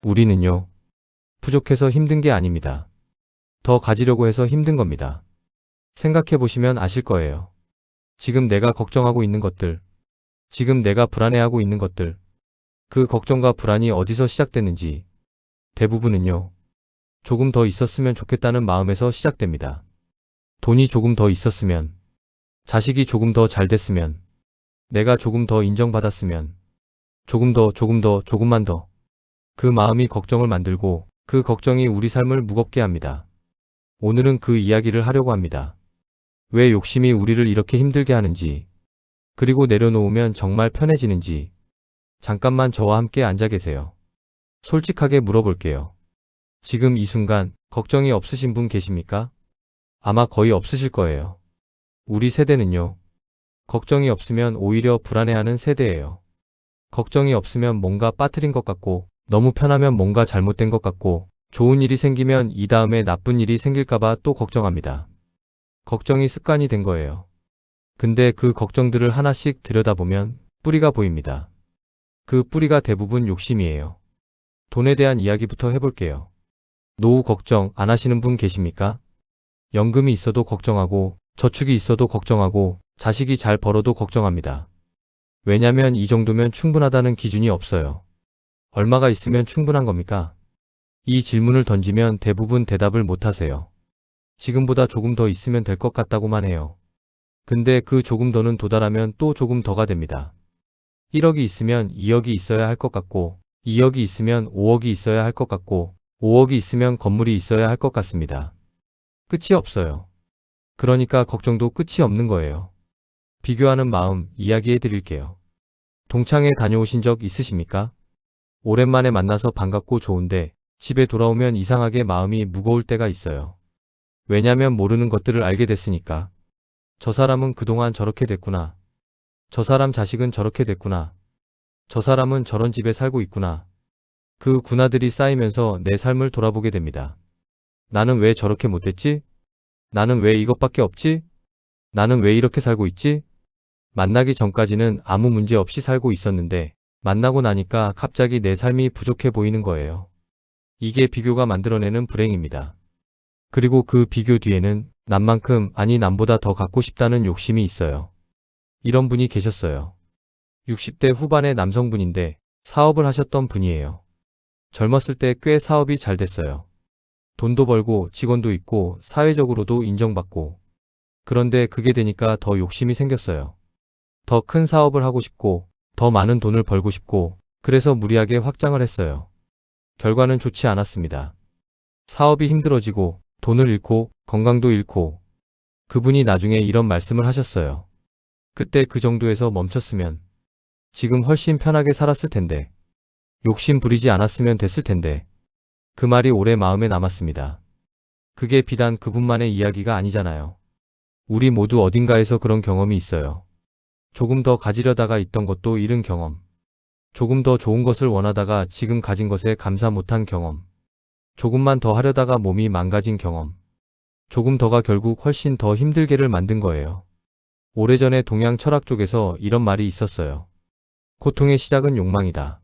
우리는요, 부족해서 힘든 게 아닙니다. 더 가지려고 해서 힘든 겁니다. 생각해 보시면 아실 거예요. 지금 내가 걱정하고 있는 것들, 지금 내가 불안해하고 있는 것들, 그 걱정과 불안이 어디서 시작됐는지 대부분은요, 조금 더 있었으면 좋겠다는 마음에서 시작됩니다. 돈이 조금 더 있었으면, 자식이 조금 더 잘 됐으면, 내가 조금 더 인정받았으면, 조금만 더. 그 마음이 걱정을 만들고 그 걱정이 우리 삶을 무겁게 합니다. 오늘은 그 이야기를 하려고 합니다. 왜 욕심이 우리를 이렇게 힘들게 하는지, 그리고 내려놓으면 정말 편해지는지. 잠깐만 저와 함께 앉아 계세요. 솔직하게 물어볼게요. 지금 이 순간 걱정이 없으신 분 계십니까? 아마 거의 없으실 거예요. 우리 세대는요, 걱정이 없으면 오히려 불안해하는 세대예요. 걱정이 없으면 뭔가 빠뜨린 것 같고, 너무 편하면 뭔가 잘못된 것 같고, 좋은 일이 생기면 이 다음에 나쁜 일이 생길까봐 또 걱정합니다. 걱정이 습관이 된 거예요. 근데 그 걱정들을 하나씩 들여다보면 뿌리가 보입니다. 그 뿌리가 대부분 욕심이에요. 돈에 대한 이야기부터 해볼게요. 노후 걱정 안 하시는 분 계십니까? 연금이 있어도 걱정하고, 저축이 있어도 걱정하고, 자식이 잘 벌어도 걱정합니다. 왜냐면 이 정도면 충분하다는 기준이 없어요. 얼마가 있으면 충분한 겁니까? 이 질문을 던지면 대부분 대답을 못 하세요. 지금보다 조금 더 있으면 될 것 같다고만 해요. 근데 그 조금 더는 도달하면 또 조금 더가 됩니다. 1억이 있으면 2억이 있어야 할 것 같고, 2억이 있으면 5억이 있어야 할 것 같고, 5억이 있으면 건물이 있어야 할 것 같습니다. 끝이 없어요. 그러니까 걱정도 끝이 없는 거예요. 비교하는 마음 이야기해 드릴게요. 동창회 다녀오신 적 있으십니까? 오랜만에 만나서 반갑고 좋은데 집에 돌아오면 이상하게 마음이 무거울 때가 있어요. 왜냐면 모르는 것들을 알게 됐으니까. 저 사람은 그동안 저렇게 됐구나. 저 사람 자식은 저렇게 됐구나. 저 사람은 저런 집에 살고 있구나. 그 군화들이 쌓이면서 내 삶을 돌아보게 됩니다. 나는 왜 저렇게 못됐지? 나는 왜 이것밖에 없지? 나는 왜 이렇게 살고 있지? 만나기 전까지는 아무 문제 없이 살고 있었는데 만나고 나니까 갑자기 내 삶이 부족해 보이는 거예요. 이게 비교가 만들어내는 불행입니다. 그리고 그 비교 뒤에는 남만큼 아니 남보다 더 갖고 싶다는 욕심이 있어요. 이런 분이 계셨어요. 60대 후반의 남성분인데 사업을 하셨던 분이에요. 젊었을 때 꽤 사업이 잘 됐어요. 돈도 벌고 직원도 있고 사회적으로도 인정받고. 그런데 그게 되니까 더 욕심이 생겼어요. 더 큰 사업을 하고 싶고 더 많은 돈을 벌고 싶고 그래서 무리하게 확장을 했어요. 결과는 좋지 않았습니다. 사업이 힘들어지고 돈을 잃고 건강도 잃고 그분이 나중에 이런 말씀을 하셨어요. 그때 그 정도에서 멈췄으면 지금 훨씬 편하게 살았을 텐데 욕심 부리지 않았으면 됐을 텐데 그 말이 오래 마음에 남았습니다. 그게 비단 그분만의 이야기가 아니잖아요. 우리 모두 어딘가에서 그런 경험이 있어요. 조금 더 가지려다가 있던 것도 잃은 경험. 조금 더 좋은 것을 원하다가 지금 가진 것에 감사 못한 경험. 조금만 더 하려다가 몸이 망가진 경험. 조금 더가 결국 훨씬 더 힘들게를 만든 거예요. 오래전에 동양 철학 쪽에서 이런 말이 있었어요. 고통의 시작은 욕망이다.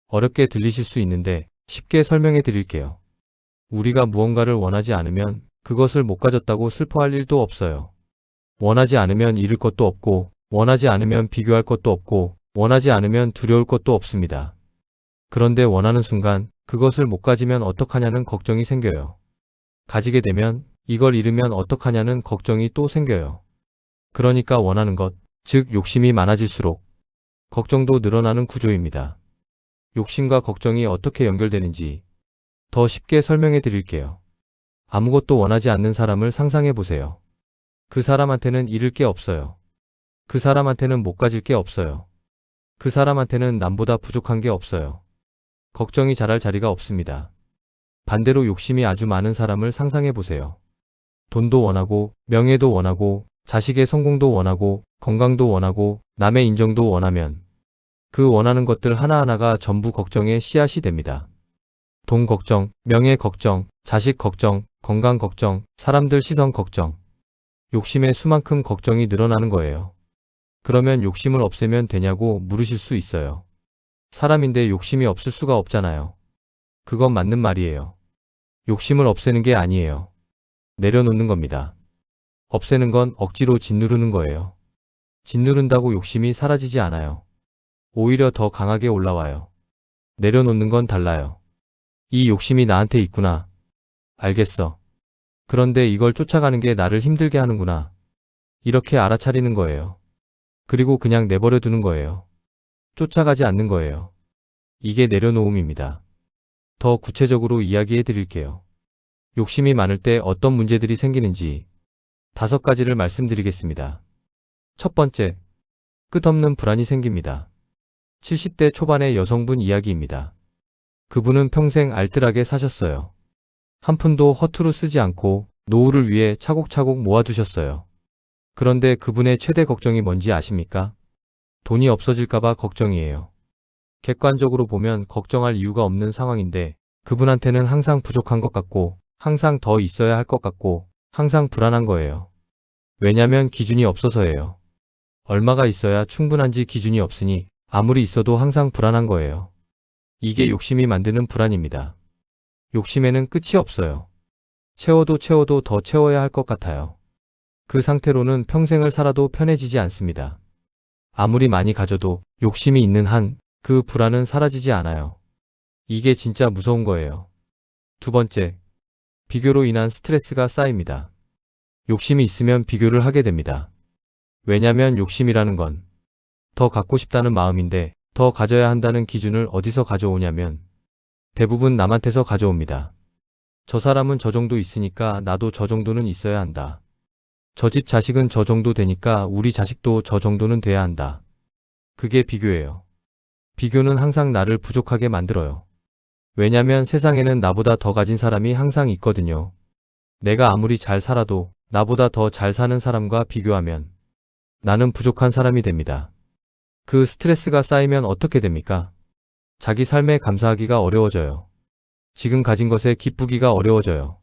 어렵게 들리실 수 있는데 쉽게 설명해 드릴게요. 우리가 무언가를 원하지 않으면 그것을 못 가졌다고 슬퍼할 일도 없어요. 원하지 않으면 잃을 것도 없고, 원하지 않으면 비교할 것도 없고, 원하지 않으면 두려울 것도 없습니다. 그런데 원하는 순간 그것을 못 가지면 어떡하냐는 걱정이 생겨요. 가지게 되면 이걸 잃으면 어떡하냐는 걱정이 또 생겨요. 그러니까 원하는 것, 즉 욕심이 많아질수록 걱정도 늘어나는 구조입니다. 욕심과 걱정이 어떻게 연결되는지 더 쉽게 설명해 드릴게요. 아무것도 원하지 않는 사람을 상상해 보세요. 그 사람한테는 잃을 게 없어요. 그 사람한테는 못 가질 게 없어요. 그 사람한테는 남보다 부족한 게 없어요. 걱정이 자랄 자리가 없습니다. 반대로 욕심이 아주 많은 사람을 상상해 보세요. 돈도 원하고, 명예도 원하고, 자식의 성공도 원하고, 건강도 원하고, 남의 인정도 원하면 그 원하는 것들 하나하나가 전부 걱정의 씨앗이 됩니다. 돈 걱정, 명예 걱정, 자식 걱정, 건강 걱정, 사람들 시선 걱정. 욕심의 수만큼 걱정이 늘어나는 거예요. 그러면 욕심을 없애면 되냐고 물으실 수 있어요. 사람인데 욕심이 없을 수가 없잖아요. 그건 맞는 말이에요. 욕심을 없애는 게 아니에요. 내려놓는 겁니다. 없애는 건 억지로 짓누르는 거예요. 짓누른다고 욕심이 사라지지 않아요. 오히려 더 강하게 올라와요. 내려놓는 건 달라요. 이 욕심이 나한테 있구나. 알겠어. 그런데 이걸 쫓아가는 게 나를 힘들게 하는구나. 이렇게 알아차리는 거예요. 그리고 그냥 내버려 두는 거예요. 쫓아가지 않는 거예요. 이게 내려놓음입니다. 더 구체적으로 이야기해 드릴게요. 욕심이 많을 때 어떤 문제들이 생기는지 5가지를 말씀드리겠습니다. 첫 번째, 끝없는 불안이 생깁니다. 70대 초반의 여성분 이야기입니다. 그분은 평생 알뜰하게 사셨어요. 한 푼도 허투루 쓰지 않고 노후를 위해 차곡차곡 모아두셨어요. 그런데 그분의 최대 걱정이 뭔지 아십니까? 돈이 없어질까봐 걱정이에요. 객관적으로 보면 걱정할 이유가 없는 상황인데 그분한테는 항상 부족한 것 같고 항상 더 있어야 할 것 같고 항상 불안한 거예요. 왜냐면 기준이 없어서예요. 얼마가 있어야 충분한지 기준이 없으니 아무리 있어도 항상 불안한 거예요. 이게 욕심이 만드는 불안입니다. 욕심에는 끝이 없어요. 채워도 채워도 더 채워야 할 것 같아요. 그 상태로는 평생을 살아도 편해지지 않습니다. 아무리 많이 가져도 욕심이 있는 한 그 불안은 사라지지 않아요. 이게 진짜 무서운 거예요. 두 번째, 비교로 인한 스트레스가 쌓입니다. 욕심이 있으면 비교를 하게 됩니다. 왜냐면 욕심이라는 건 더 갖고 싶다는 마음인데 더 가져야 한다는 기준을 어디서 가져오냐면 대부분 남한테서 가져옵니다. 저 사람은 저 정도 있으니까 나도 저 정도는 있어야 한다. 저 집 자식은 저 정도 되니까 우리 자식도 저 정도는 돼야 한다. 그게 비교예요. 비교는 항상 나를 부족하게 만들어요. 왜냐면 세상에는 나보다 더 가진 사람이 항상 있거든요. 내가 아무리 잘 살아도 나보다 더 잘 사는 사람과 비교하면 나는 부족한 사람이 됩니다. 그 스트레스가 쌓이면 어떻게 됩니까? 자기 삶에 감사하기가 어려워져요. 지금 가진 것에 기쁘기가 어려워져요.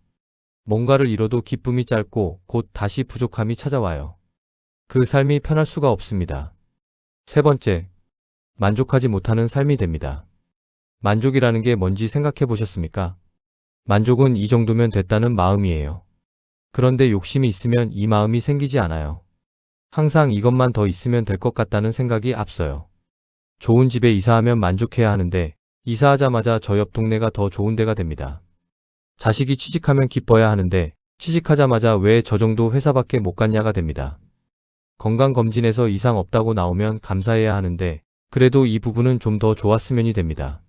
뭔가를 잃어도 기쁨이 짧고 곧 다시 부족함이 찾아와요. 그 삶이 편할 수가 없습니다. 세 번째, 만족하지 못하는 삶이 됩니다. 만족이라는 게 뭔지 생각해 보셨습니까? 만족은 이 정도면 됐다는 마음이에요. 그런데 욕심이 있으면 이 마음이 생기지 않아요. 항상 이것만 더 있으면 될 것 같다는 생각이 앞서요. 좋은 집에 이사하면 만족해야 하는데 이사하자마자 저 옆 동네가 더 좋은 데가 됩니다. 자식이 취직하면 기뻐야 하는데 취직하자마자 왜 저 정도 회사밖에 못 갔냐가 됩니다. 건강검진에서 이상 없다고 나오면 감사해야 하는데 그래도 이 부분은 좀 더 좋았으면이 됩니다.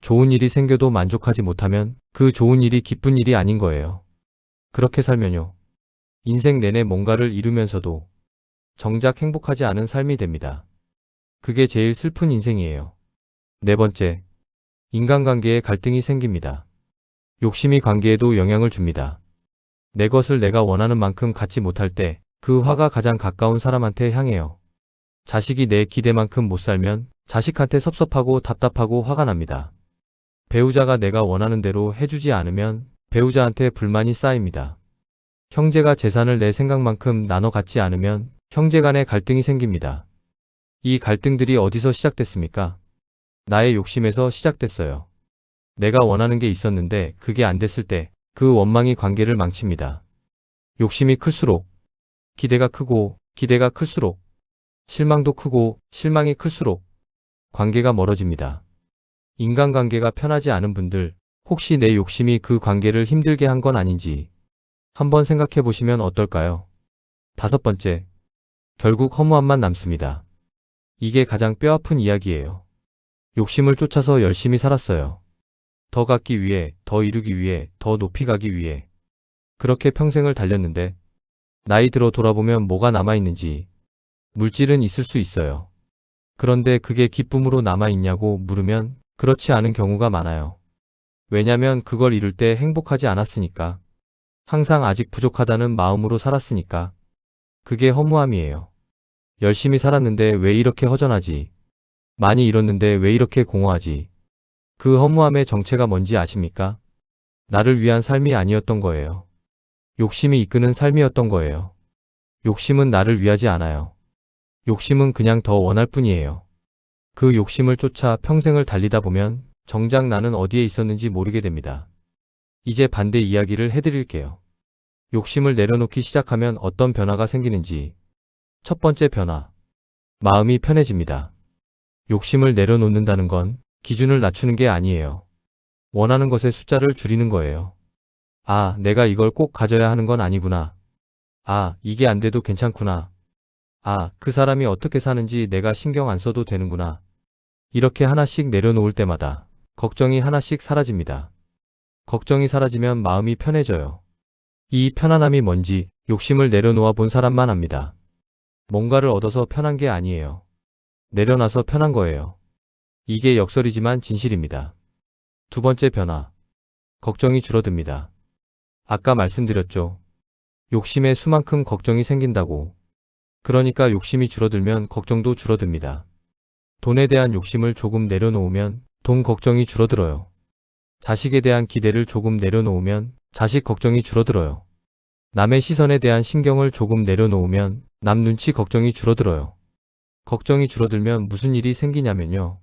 좋은 일이 생겨도 만족하지 못하면 그 좋은 일이 기쁜 일이 아닌 거예요. 그렇게 살면요. 인생 내내 뭔가를 이루면서도 정작 행복하지 않은 삶이 됩니다. 그게 제일 슬픈 인생이에요. 네 번째, 인간관계에 갈등이 생깁니다. 욕심이 관계에도 영향을 줍니다. 내 것을 내가 원하는 만큼 갖지 못할 때 그 화가 가장 가까운 사람한테 향해요. 자식이 내 기대만큼 못 살면 자식한테 섭섭하고 답답하고 화가 납니다. 배우자가 내가 원하는 대로 해주지 않으면 배우자한테 불만이 쌓입니다. 형제가 재산을 내 생각만큼 나눠 갖지 않으면 형제 간의 갈등이 생깁니다. 이 갈등들이 어디서 시작됐습니까? 나의 욕심에서 시작됐어요. 내가 원하는 게 있었는데 그게 안 됐을 때 그 원망이 관계를 망칩니다. 욕심이 클수록 기대가 크고 기대가 클수록 실망도 크고 실망이 클수록 관계가 멀어집니다. 인간관계가 편하지 않은 분들, 혹시 내 욕심이 그 관계를 힘들게 한 건 아닌지 한번 생각해 보시면 어떨까요? 다섯 번째, 결국 허무함만 남습니다. 이게 가장 뼈아픈 이야기예요. 욕심을 쫓아서 열심히 살았어요. 더 갖기 위해, 더 이루기 위해, 더 높이 가기 위해. 그렇게 평생을 달렸는데 나이 들어 돌아보면 뭐가 남아있는지 물질은 있을 수 있어요. 그런데 그게 기쁨으로 남아있냐고 물으면 그렇지 않은 경우가 많아요. 왜냐면 그걸 이룰 때 행복하지 않았으니까. 항상 아직 부족하다는 마음으로 살았으니까. 그게 허무함이에요. 열심히 살았는데 왜 이렇게 허전하지? 많이 잃었는데 왜 이렇게 공허하지? 그 허무함의 정체가 뭔지 아십니까? 나를 위한 삶이 아니었던 거예요. 욕심이 이끄는 삶이었던 거예요. 욕심은 나를 위하지 않아요. 욕심은 그냥 더 원할 뿐이에요. 그 욕심을 쫓아 평생을 달리다 보면 정작 나는 어디에 있었는지 모르게 됩니다. 이제 반대 이야기를 해드릴게요. 욕심을 내려놓기 시작하면 어떤 변화가 생기는지. 첫 번째 변화. 마음이 편해집니다. 욕심을 내려놓는다는 건 기준을 낮추는 게 아니에요. 원하는 것의 숫자를 줄이는 거예요. 아, 내가 이걸 꼭 가져야 하는 건 아니구나. 아, 이게 안 돼도 괜찮구나. 아, 그 사람이 어떻게 사는지 내가 신경 안 써도 되는구나. 이렇게 하나씩 내려놓을 때마다 걱정이 하나씩 사라집니다. 걱정이 사라지면 마음이 편해져요. 이 편안함이 뭔지 욕심을 내려놓아 본 사람만 압니다. 뭔가를 얻어서 편한 게 아니에요. 내려놔서 편한 거예요. 이게 역설이지만 진실입니다. 두 번째 변화. 걱정이 줄어듭니다. 아까 말씀드렸죠. 욕심에 수만큼 걱정이 생긴다고. 그러니까 욕심이 줄어들면 걱정도 줄어듭니다. 돈에 대한 욕심을 조금 내려놓으면 돈 걱정이 줄어들어요. 자식에 대한 기대를 조금 내려놓으면 자식 걱정이 줄어들어요. 남의 시선에 대한 신경을 조금 내려놓으면 남 눈치 걱정이 줄어들어요. 걱정이 줄어들면 무슨 일이 생기냐면요.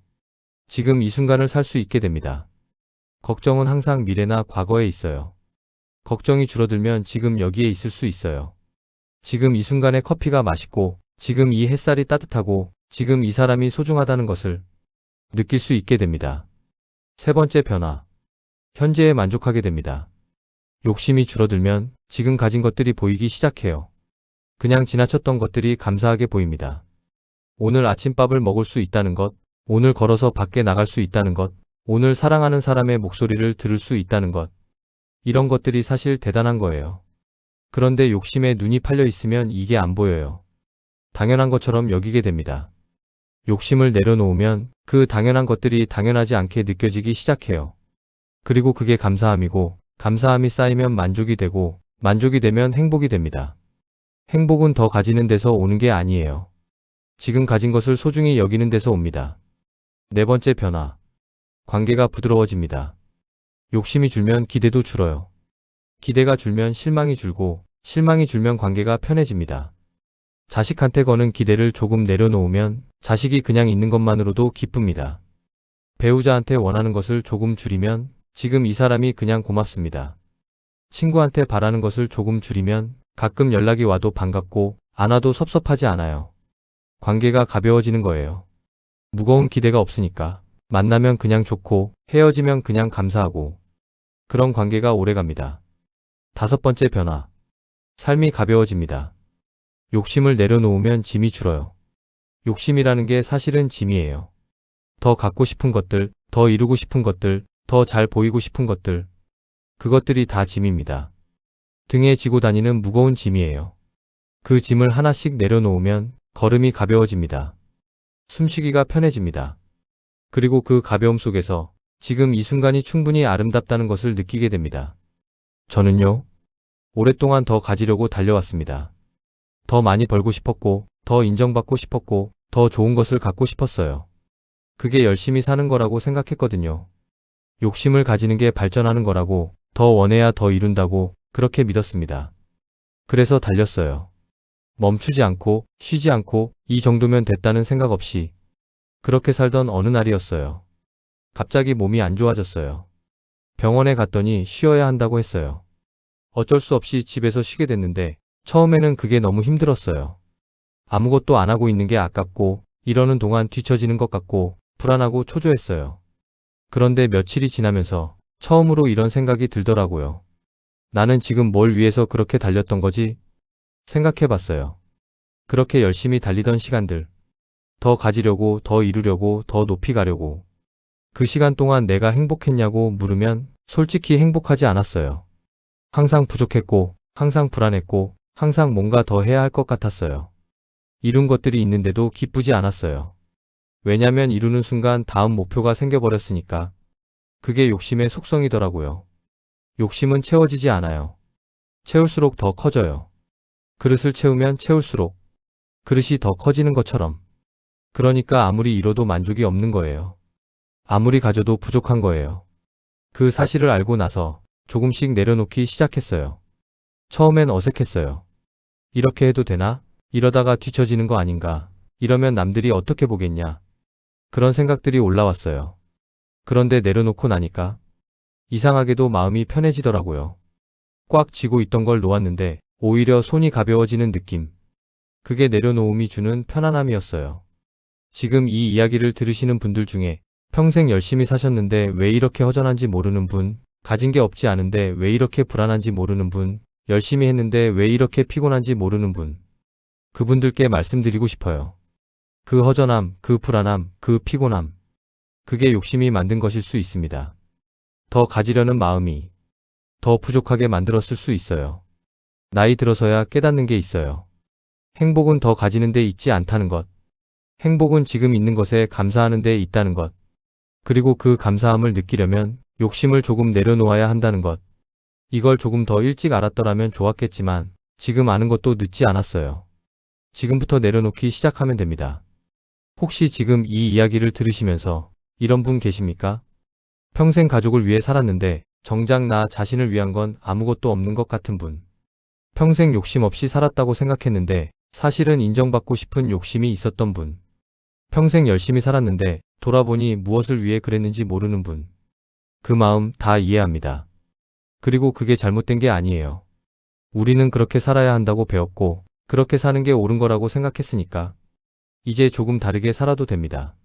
지금 이 순간을 살 수 있게 됩니다. 걱정은 항상 미래나 과거에 있어요. 걱정이 줄어들면 지금 여기에 있을 수 있어요. 지금 이 순간에 커피가 맛있고, 지금 이 햇살이 따뜻하고, 지금 이 사람이 소중하다는 것을 느낄 수 있게 됩니다. 세 번째 변화. 현재에 만족하게 됩니다. 욕심이 줄어들면 지금 가진 것들이 보이기 시작해요. 그냥 지나쳤던 것들이 감사하게 보입니다. 오늘 아침밥을 먹을 수 있다는 것, 오늘 걸어서 밖에 나갈 수 있다는 것, 오늘 사랑하는 사람의 목소리를 들을 수 있다는 것. 이런 것들이 사실 대단한 거예요. 그런데 욕심에 눈이 팔려 있으면 이게 안 보여요. 당연한 것처럼 여기게 됩니다. 욕심을 내려놓으면 그 당연한 것들이 당연하지 않게 느껴지기 시작해요. 그리고 그게 감사함이고, 감사함이 쌓이면 만족이 되고, 만족이 되면 행복이 됩니다. 행복은 더 가지는 데서 오는 게 아니에요. 지금 가진 것을 소중히 여기는 데서 옵니다. 네 번째 변화. 관계가 부드러워집니다. 욕심이 줄면 기대도 줄어요. 기대가 줄면 실망이 줄고, 실망이 줄면 관계가 편해집니다. 자식한테 거는 기대를 조금 내려놓으면 자식이 그냥 있는 것만으로도 기쁩니다. 배우자한테 원하는 것을 조금 줄이면 지금 이 사람이 그냥 고맙습니다. 친구한테 바라는 것을 조금 줄이면 가끔 연락이 와도 반갑고 안 와도 섭섭하지 않아요. 관계가 가벼워지는 거예요. 무거운 기대가 없으니까. 만나면 그냥 좋고 헤어지면 그냥 감사하고 그런 관계가 오래갑니다. 다섯 번째 변화. 삶이 가벼워집니다. 욕심을 내려놓으면 짐이 줄어요. 욕심이라는 게 사실은 짐이에요. 더 갖고 싶은 것들, 더 이루고 싶은 것들, 더 잘 보이고 싶은 것들. 그것들이 다 짐입니다. 등에 지고 다니는 무거운 짐이에요. 그 짐을 하나씩 내려놓으면 걸음이 가벼워집니다. 숨쉬기가 편해집니다. 그리고 그 가벼움 속에서 지금 이 순간이 충분히 아름답다는 것을 느끼게 됩니다. 저는요, 오랫동안 더 가지려고 달려왔습니다. 더 많이 벌고 싶었고, 더 인정받고 싶었고, 더 좋은 것을 갖고 싶었어요. 그게 열심히 사는 거라고 생각했거든요. 욕심을 가지는 게 발전하는 거라고, 더 원해야 더 이룬다고 그렇게 믿었습니다. 그래서 달렸어요. 멈추지 않고, 쉬지 않고, 이 정도면 됐다는 생각 없이 그렇게 살던 어느 날이었어요. 갑자기 몸이 안 좋아졌어요. 병원에 갔더니 쉬어야 한다고 했어요. 어쩔 수 없이 집에서 쉬게 됐는데 처음에는 그게 너무 힘들었어요. 아무것도 안 하고 있는 게 아깝고 이러는 동안 뒤처지는 것 같고 불안하고 초조했어요. 그런데 며칠이 지나면서 처음으로 이런 생각이 들더라고요. 나는 지금 뭘 위해서 그렇게 달렸던 거지? 생각해 봤어요. 그렇게 열심히 달리던 시간들. 더 가지려고, 더 이루려고, 더 높이 가려고. 그 시간 동안 내가 행복했냐고 물으면 솔직히 행복하지 않았어요. 항상 부족했고, 항상 불안했고, 항상 뭔가 더 해야 할 것 같았어요. 이룬 것들이 있는데도 기쁘지 않았어요. 왜냐면 이루는 순간 다음 목표가 생겨버렸으니까. 그게 욕심의 속성이더라고요. 욕심은 채워지지 않아요. 채울수록 더 커져요. 그릇을 채우면 채울수록 그릇이 더 커지는 것처럼. 그러니까 아무리 이뤄도 만족이 없는 거예요. 아무리 가져도 부족한 거예요. 그 사실을 알고 나서 조금씩 내려놓기 시작했어요. 처음엔 어색했어요. 이렇게 해도 되나? 이러다가 뒤처지는 거 아닌가? 이러면 남들이 어떻게 보겠냐? 그런 생각들이 올라왔어요. 그런데 내려놓고 나니까 이상하게도 마음이 편해지더라고요. 꽉 쥐고 있던 걸 놓았는데 오히려 손이 가벼워지는 느낌. 그게 내려놓음이 주는 편안함이었어요. 지금 이 이야기를 들으시는 분들 중에 평생 열심히 사셨는데 왜 이렇게 허전한지 모르는 분, 가진 게 없지 않은데 왜 이렇게 불안한지 모르는 분, 열심히 했는데 왜 이렇게 피곤한지 모르는 분, 그분들께 말씀드리고 싶어요. 그 허전함, 그 불안함, 그 피곤함, 그게 욕심이 만든 것일 수 있습니다. 더 가지려는 마음이 더 부족하게 만들었을 수 있어요. 나이 들어서야 깨닫는 게 있어요. 행복은 더 가지는 데 있지 않다는 것. 행복은 지금 있는 것에 감사하는 데 있다는 것. 그리고 그 감사함을 느끼려면 욕심을 조금 내려놓아야 한다는 것. 이걸 조금 더 일찍 알았더라면 좋았겠지만 지금 아는 것도 늦지 않았어요. 지금부터 내려놓기 시작하면 됩니다. 혹시 지금 이 이야기를 들으시면서 이런 분 계십니까? 평생 가족을 위해 살았는데 정작 나 자신을 위한 건 아무것도 없는 것 같은 분. 평생 욕심 없이 살았다고 생각했는데 사실은 인정받고 싶은 욕심이 있었던 분. 평생 열심히 살았는데 돌아보니 무엇을 위해 그랬는지 모르는 분. 그 마음 다 이해합니다. 그리고 그게 잘못된 게 아니에요. 우리는 그렇게 살아야 한다고 배웠고 그렇게 사는 게 옳은 거라고 생각했으니까 이제 조금 다르게 살아도 됩니다.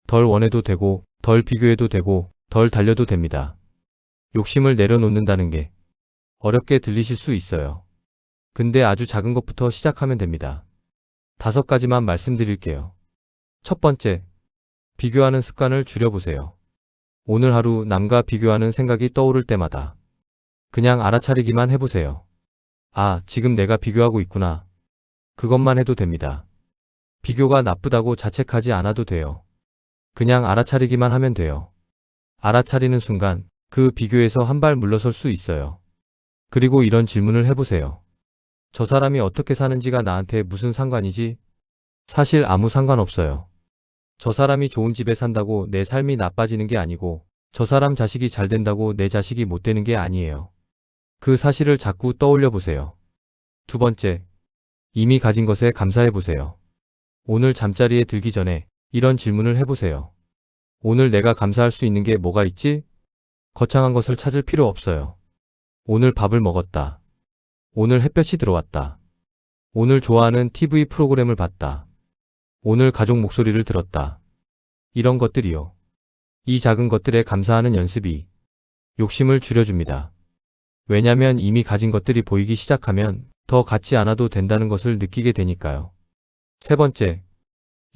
덜 원해도 되고 덜 비교해도 되고 덜 달려도 됩니다. 욕심을 내려놓는다는 게 어렵게 들리실 수 있어요. 근데 아주 작은 것부터 시작하면 됩니다. 5가지만 말씀드릴게요. 첫 번째, 비교하는 습관을 줄여보세요. 오늘 하루 남과 비교하는 생각이 떠오를 때마다 그냥 알아차리기만 해보세요. 아, 지금 내가 비교하고 있구나. 그것만 해도 됩니다. 비교가 나쁘다고 자책하지 않아도 돼요. 그냥 알아차리기만 하면 돼요. 알아차리는 순간 그 비교에서 한 발 물러설 수 있어요. 그리고 이런 질문을 해보세요. 저 사람이 어떻게 사는지가 나한테 무슨 상관이지? 사실 아무 상관없어요. 저 사람이 좋은 집에 산다고 내 삶이 나빠지는 게 아니고 저 사람 자식이 잘 된다고 내 자식이 못 되는 게 아니에요. 그 사실을 자꾸 떠올려 보세요. 두 번째, 이미 가진 것에 감사해 보세요. 오늘 잠자리에 들기 전에 이런 질문을 해보세요. 오늘 내가 감사할 수 있는 게 뭐가 있지? 거창한 것을 찾을 필요 없어요. 오늘 밥을 먹었다. 오늘 햇볕이 들어왔다. 오늘 좋아하는 TV 프로그램을 봤다. 오늘 가족 목소리를 들었다. 이런 것들이요. 이 작은 것들에 감사하는 연습이 욕심을 줄여줍니다. 왜냐면 이미 가진 것들이 보이기 시작하면 더 갖지 않아도 된다는 것을 느끼게 되니까요. 세 번째,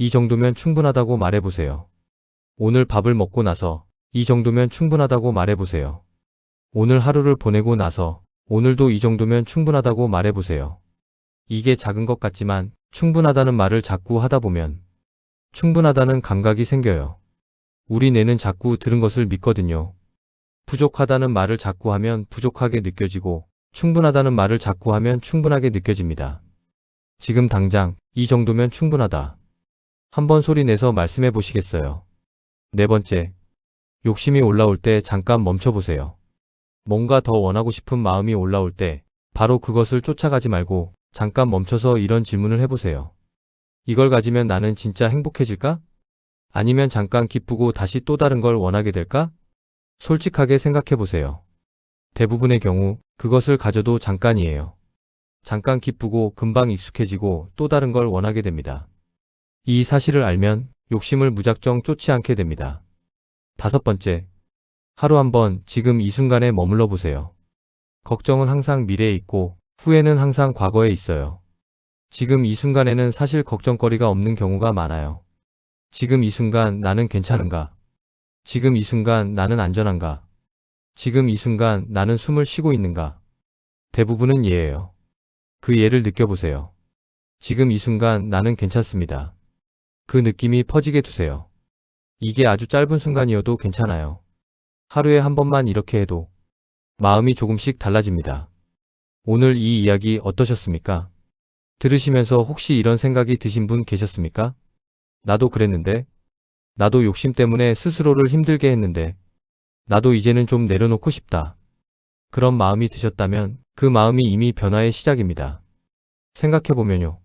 이 정도면 충분하다고 말해보세요. 오늘 밥을 먹고 나서 이 정도면 충분하다고 말해보세요. 오늘 하루를 보내고 나서 오늘도 이 정도면 충분하다고 말해보세요. 이게 작은 것 같지만 충분하다는 말을 자꾸 하다 보면 충분하다는 감각이 생겨요. 우리 뇌는 자꾸 들은 것을 믿거든요. 부족하다는 말을 자꾸 하면 부족하게 느껴지고 충분하다는 말을 자꾸 하면 충분하게 느껴집니다. 지금 당장 이 정도면 충분하다. 한번 소리 내서 말씀해 보시겠어요? 네 번째, 욕심이 올라올 때 잠깐 멈춰보세요. 뭔가 더 원하고 싶은 마음이 올라올 때 바로 그것을 쫓아가지 말고 잠깐 멈춰서 이런 질문을 해보세요. 이걸 가지면 나는 진짜 행복해질까? 아니면 잠깐 기쁘고 다시 또 다른 걸 원하게 될까? 솔직하게 생각해보세요. 대부분의 경우 그것을 가져도 잠깐이에요. 잠깐 기쁘고 금방 익숙해지고 또 다른 걸 원하게 됩니다. 이 사실을 알면 욕심을 무작정 쫓지 않게 됩니다. 5번째, 하루 한번 지금 이 순간에 머물러 보세요. 걱정은 항상 미래에 있고 후회는 항상 과거에 있어요. 지금 이 순간에는 사실 걱정거리가 없는 경우가 많아요. 지금 이 순간 나는 괜찮은가? 지금 이 순간 나는 안전한가? 지금 이 순간 나는 숨을 쉬고 있는가? 대부분은 예예요. 그 예를 느껴보세요. 지금 이 순간 나는 괜찮습니다. 그 느낌이 퍼지게 두세요. 이게 아주 짧은 순간이어도 괜찮아요. 하루에 한 번만 이렇게 해도 마음이 조금씩 달라집니다. 오늘 이 이야기 어떠셨습니까? 들으시면서 혹시 이런 생각이 드신 분 계셨습니까? 나도 그랬는데, 나도 욕심 때문에 스스로를 힘들게 했는데, 나도 이제는 좀 내려놓고 싶다. 그런 마음이 드셨다면 그 마음이 이미 변화의 시작입니다. 생각해보면요.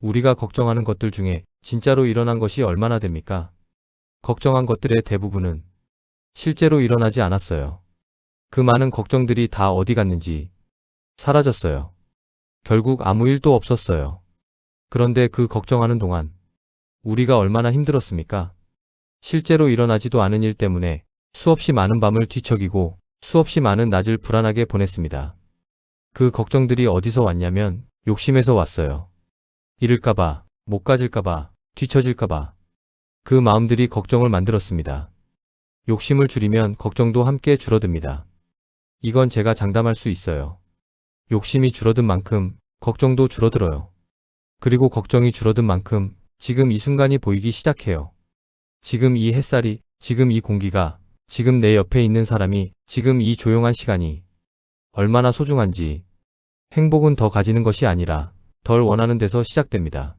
우리가 걱정하는 것들 중에 진짜로 일어난 것이 얼마나 됩니까? 걱정한 것들의 대부분은 실제로 일어나지 않았어요. 그 많은 걱정들이 다 어디 갔는지 사라졌어요. 결국 아무 일도 없었어요. 그런데 그 걱정하는 동안 우리가 얼마나 힘들었습니까? 실제로 일어나지도 않은 일 때문에 수없이 많은 밤을 뒤척이고 수없이 많은 낮을 불안하게 보냈습니다. 그 걱정들이 어디서 왔냐면 욕심에서 왔어요. 잃을까봐, 못 가질까봐, 뒤처질까봐. 그 마음들이 걱정을 만들었습니다. 욕심을 줄이면 걱정도 함께 줄어듭니다. 이건 제가 장담할 수 있어요. 욕심이 줄어든 만큼 걱정도 줄어들어요. 그리고 걱정이 줄어든 만큼 지금 이 순간이 보이기 시작해요. 지금 이 햇살이, 지금 이 공기가, 지금 내 옆에 있는 사람이, 지금 이 조용한 시간이 얼마나 소중한지. 행복은 더 가지는 것이 아니라 덜 원하는 데서 시작됩니다.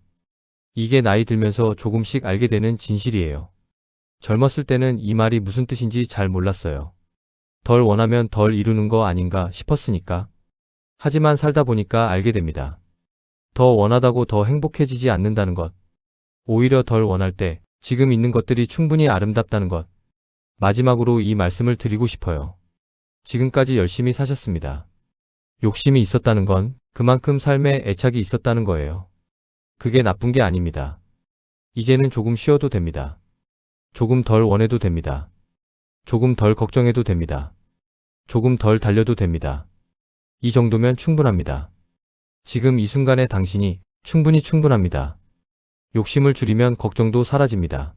이게 나이 들면서 조금씩 알게 되는 진실이에요. 젊었을 때는 이 말이 무슨 뜻인지 잘 몰랐어요. 덜 원하면 덜 이루는 거 아닌가 싶었으니까. 하지만 살다 보니까 알게 됩니다. 더 원하다고 더 행복해지지 않는다는 것. 오히려 덜 원할 때 지금 있는 것들이 충분히 아름답다는 것. 마지막으로 이 말씀을 드리고 싶어요. 지금까지 열심히 사셨습니다. 욕심이 있었다는 건 그만큼 삶에 애착이 있었다는 거예요. 그게 나쁜 게 아닙니다. 이제는 조금 쉬어도 됩니다. 조금 덜 원해도 됩니다. 조금 덜 걱정해도 됩니다. 조금 덜 달려도 됩니다. 이 정도면 충분합니다. 지금 이 순간의 당신이 충분히 충분합니다. 욕심을 줄이면 걱정도 사라집니다.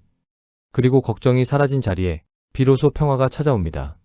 그리고 걱정이 사라진 자리에 비로소 평화가 찾아옵니다.